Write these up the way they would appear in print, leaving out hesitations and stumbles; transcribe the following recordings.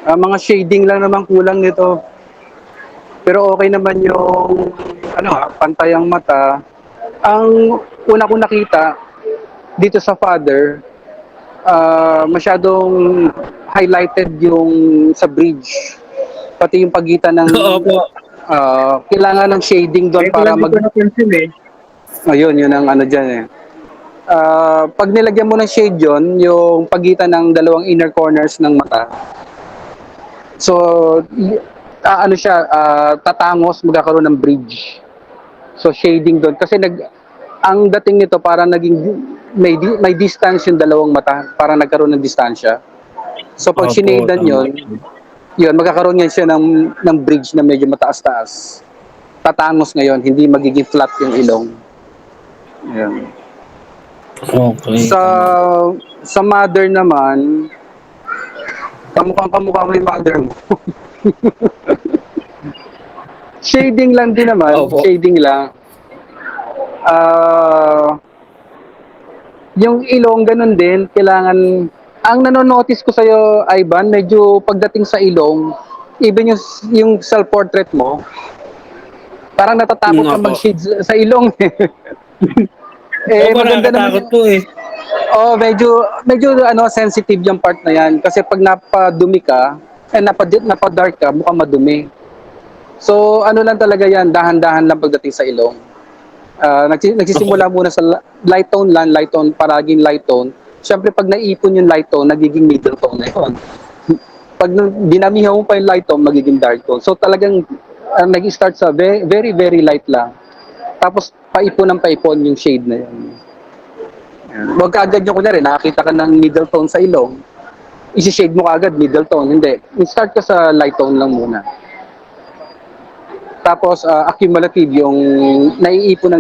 Mga shading lang naman kulang nito. Pero okay naman yung pantay ang mata. Ang una kong nakita dito sa father, masyadong highlighted yung sa bridge. Pati yung pagitan ng Opo. kailangan ng shading doon Kaya ko para lang din po napansin eh. ayun, yun ang ano diyan eh. Pag nilagyan mo ng shade yun, yung pagitan ng dalawang inner corners ng mata. So, ano siya, tatangos, magkakaroon ng bridge. So, shading doon. Kasi ang dating nito parang naging may distance yung dalawang mata, parang nagkaroon ng distansya. So, pag Opo, shinadan tama. yun, magkakaroon yan siya ng bridge na medyo mataas-taas. Tatangos ngayon, hindi magiging flat yung ilong. Yan. Okay, Sa tama. sa mother naman, kamukha mo yung mother mo. Shading lang din naman, Opo. shading lang. Ah, yung ilong ganun din, kailangan ang nanonotice ko sa iyo, Ivan, medyo pagdating sa ilong, even yung self-portrait mo, parang natatakot ka Opo. mag-shade sa ilong. Opo, Maganda naman nakakatakot yung po eh. medyo sensitive yung part na yan kasi pag napadumi ka, napadark ka, mukhang madumi. So ano lang talaga yan, dahan-dahan lang pagdating sa ilong. Okay. Nagsisimula muna sa light tone, paraging light tone. Siyempre pag naipon yung light tone, nagiging middle tone na yun. Pag dinamihan mo pa yung light tone, magiging dark tone. So talagang nag-start sa very, very light lang. Tapos paipon ng paipon yung shade na yun. Huwag ka agad yung kunyari, nakakita ka ng middle tone sa ilong, isi-shade mo ka agad middle tone. Hindi. Start ka sa light tone lang muna. Tapos accumulative yung naiipon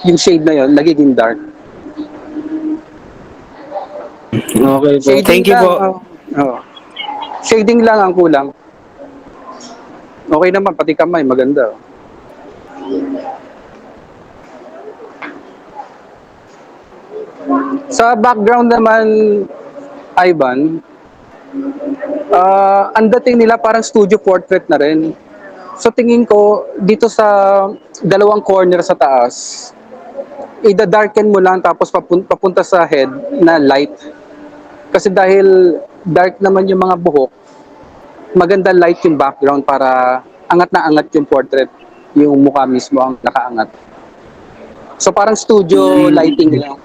yung shade na yon nagiging dark. Okay po. Shading Thank you lang. po. Shading lang ang kulang. Okay naman pati kamay maganda. Sa background naman, Ivan, ang dating nila parang studio portrait na rin. So tingin ko dito sa dalawang corner sa taas, ida-darken mo lang tapos papunta sa head na light. Kasi dahil dark naman yung mga buhok, maganda light yung background para angat na angat yung portrait, yung mukha mismo ang nakaangat. So parang studio lighting Mm, lang.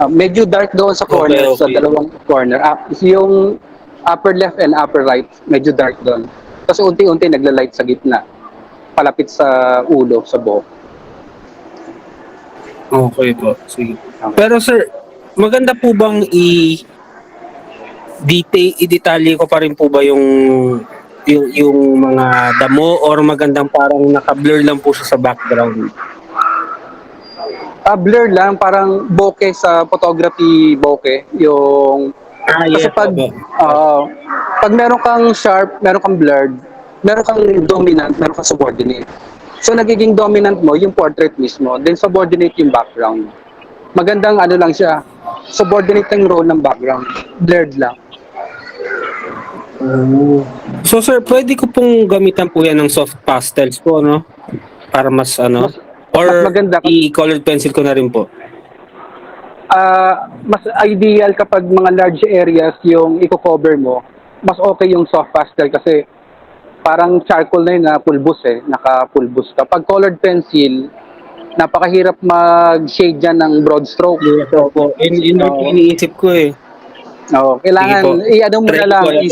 Medyo dark doon sa okay, corner, sa okay. dalawang corner. Yung upper left and upper right, medyo dark doon. Tapos unti-unti nagla-light sa gitna, palapit sa ulo, sa buhok. Okay po. Sige. Okay. Pero sir, maganda po bang i-detalye ko pa rin po ba yung mga damo or magandang parang naka-blur lang po siya sa background? Blur lang, parang bokeh sa photography bokeh. Ah, Kasi yes, opo. pag meron kang sharp, meron kang blurred, meron kang dominant, meron kang subordinate. So nagiging dominant mo yung portrait mismo, then subordinate yung background. Magandang ano lang siya, subordinate yung role ng background, blurred lang. Oh. So sir, pwede ko pong gamitan po yan ng soft pastels po, no? Para mas Mas ano? mas Or maganda i-colored pencil ko na rin po? mas ideal kapag mga large areas yung i-cover mo, mas okay yung soft pastel kasi parang charcoal na yun na pulbos naka-pulbos ka. Pag colored pencil, napakahirap mag-shade dyan ng broad stroke. Yes, opo. Yun lang po So, iniisip ko eh. Sige po. kailangan, i-ano mo Try na ko po lang, yan.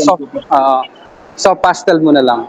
soft pastel mo na lang.